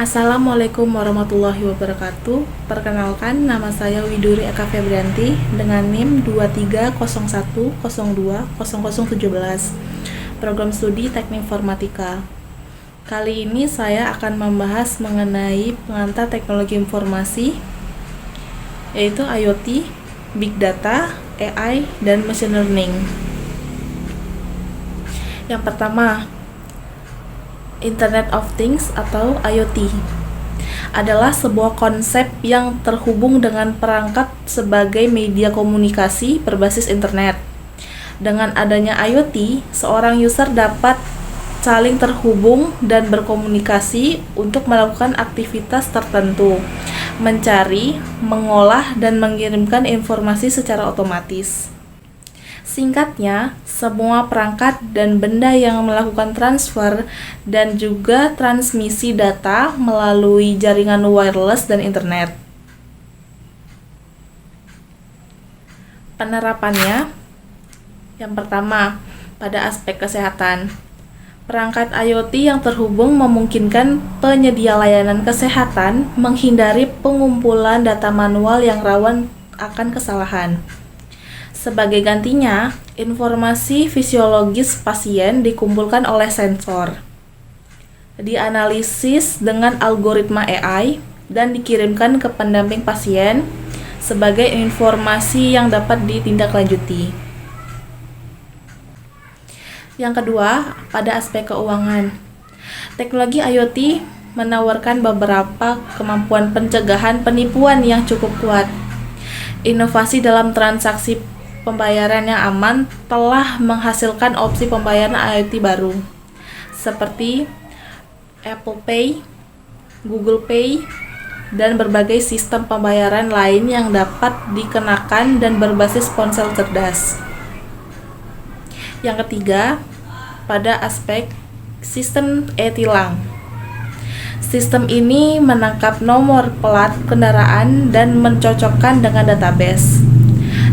Assalamualaikum warahmatullahi wabarakatuh. Perkenalkan, nama saya Widuri Eka Febrianti dengan NIM 2301020017, Program Studi Teknik Informatika. Kali ini saya akan membahas mengenai pengantar teknologi informasi, yaitu IoT, Big Data, AI, dan Machine Learning. Yang pertama, Internet of Things atau IoT adalah sebuah konsep yang terhubung dengan perangkat sebagai media komunikasi berbasis internet. Dengan adanya IoT, seorang user dapat saling terhubung dan berkomunikasi untuk melakukan aktivitas tertentu, mencari, mengolah, dan mengirimkan informasi secara otomatis. Singkatnya, semua perangkat dan benda yang melakukan transfer dan juga transmisi data melalui jaringan wireless dan internet. Penerapannya, yang pertama, pada aspek kesehatan. Perangkat IoT yang terhubung memungkinkan penyedia layanan kesehatan menghindari pengumpulan data manual yang rawan akan kesalahan. Sebagai gantinya, informasi fisiologis pasien dikumpulkan oleh sensor, dianalisis dengan algoritma AI, dan dikirimkan ke pendamping pasien sebagai informasi yang dapat ditindaklanjuti. Yang kedua, pada aspek keuangan. Teknologi IoT menawarkan beberapa kemampuan pencegahan penipuan yang cukup kuat. Inovasi dalam transaksi pembayaran yang aman telah menghasilkan opsi pembayaran IoT baru, seperti Apple Pay, Google Pay, dan berbagai sistem pembayaran lain yang dapat dikenakan dan berbasis ponsel cerdas. Yang ketiga, pada aspek sistem e-tilang. Sistem ini menangkap nomor plat kendaraan dan mencocokkan dengan database.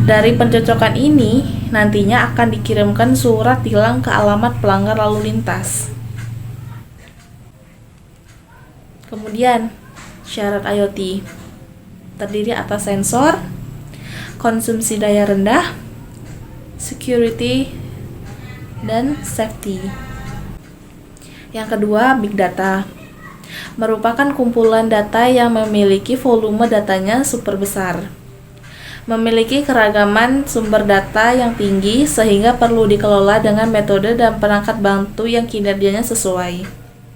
Dari pencocokan ini, nantinya akan dikirimkan surat tilang ke alamat pelanggar lalu lintas. Kemudian, syarat IoT terdiri atas sensor, konsumsi daya rendah, security, dan safety. Yang kedua, Big Data merupakan kumpulan data yang memiliki volume datanya super besar. Memiliki keragaman sumber data yang tinggi sehingga perlu dikelola dengan metode dan perangkat bantu yang kinerjanya sesuai.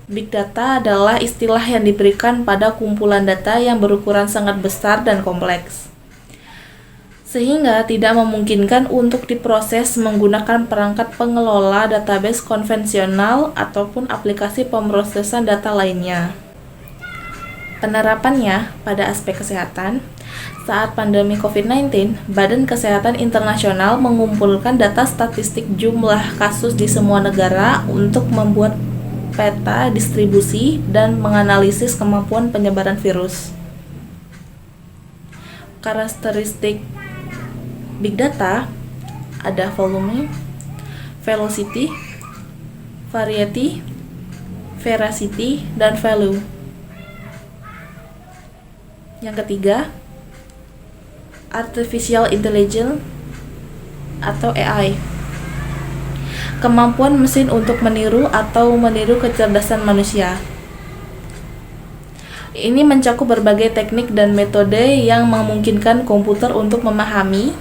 Big Data adalah istilah yang diberikan pada kumpulan data yang berukuran sangat besar dan kompleks, sehingga tidak memungkinkan untuk diproses menggunakan perangkat pengelola database konvensional ataupun aplikasi pemrosesan data lainnya. Penerapannya pada aspek kesehatan. Saat pandemi COVID-19, Badan Kesehatan Internasional mengumpulkan data statistik jumlah kasus di semua negara untuk membuat peta distribusi dan menganalisis kemampuan penyebaran virus. Karakteristik Big Data ada volume, velocity, variety, veracity, dan value. Yang ketiga, Artificial Intelligence atau AI. Kemampuan mesin untuk meniru atau meniru kecerdasan manusia. Ini mencakup berbagai teknik dan metode yang memungkinkan komputer untuk memahami,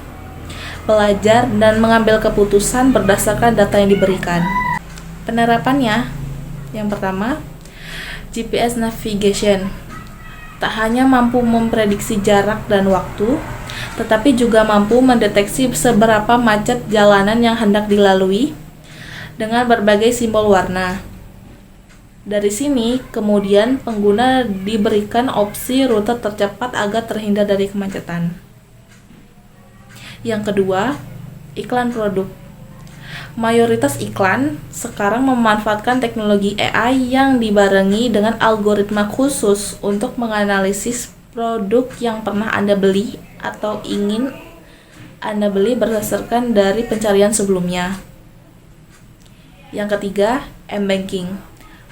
belajar, dan mengambil keputusan berdasarkan data yang diberikan. Penerapannya, yang pertama, GPS navigation. Tak hanya mampu memprediksi jarak dan waktu, tetapi juga mampu mendeteksi seberapa macet jalanan yang hendak dilalui dengan berbagai simbol warna. Dari sini, kemudian pengguna diberikan opsi rute tercepat agar terhindar dari kemacetan. Yang kedua, iklan produk. Mayoritas iklan sekarang memanfaatkan teknologi AI yang dibarengi dengan algoritma khusus untuk menganalisis produk yang pernah Anda beli atau ingin Anda beli berdasarkan dari pencarian sebelumnya. Yang ketiga, m-banking.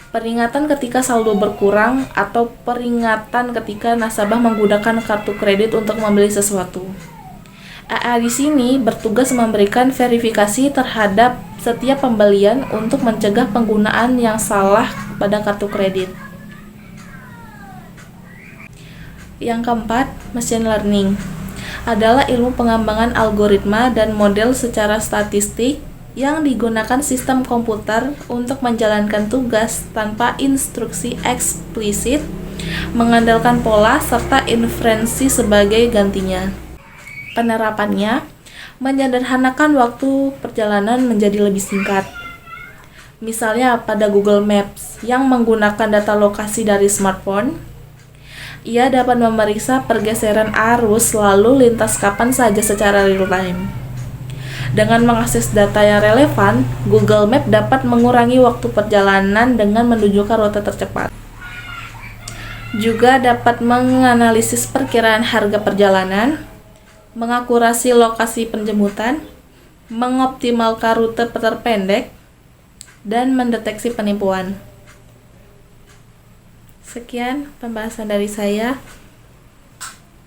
peringatan ketika saldo berkurang, atau peringatan ketika nasabah menggunakan kartu kredit untuk membeli sesuatu. AA di sini bertugas memberikan verifikasi terhadap setiap pembelian untuk mencegah penggunaan yang salah pada kartu kredit. Yang keempat, machine learning adalah ilmu pengembangan algoritma dan model secara statistik yang digunakan sistem komputer untuk menjalankan tugas tanpa instruksi eksplisit, mengandalkan pola serta inferensi sebagai gantinya. Penerapannya menyederhanakan waktu perjalanan menjadi lebih singkat. Misalnya pada Google Maps yang menggunakan data lokasi dari smartphone, ia dapat memeriksa pergeseran arus lalu lintas kapan saja secara real-time. Dengan mengakses data yang relevan, Google Maps dapat mengurangi waktu perjalanan dengan menunjukkan rute tercepat. Juga dapat menganalisis perkiraan harga perjalanan, mengakurasi lokasi penjemputan, mengoptimalkan rute terpendek, dan mendeteksi penipuan. Sekian pembahasan dari saya.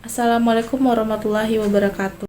Assalamualaikum warahmatullahi wabarakatuh.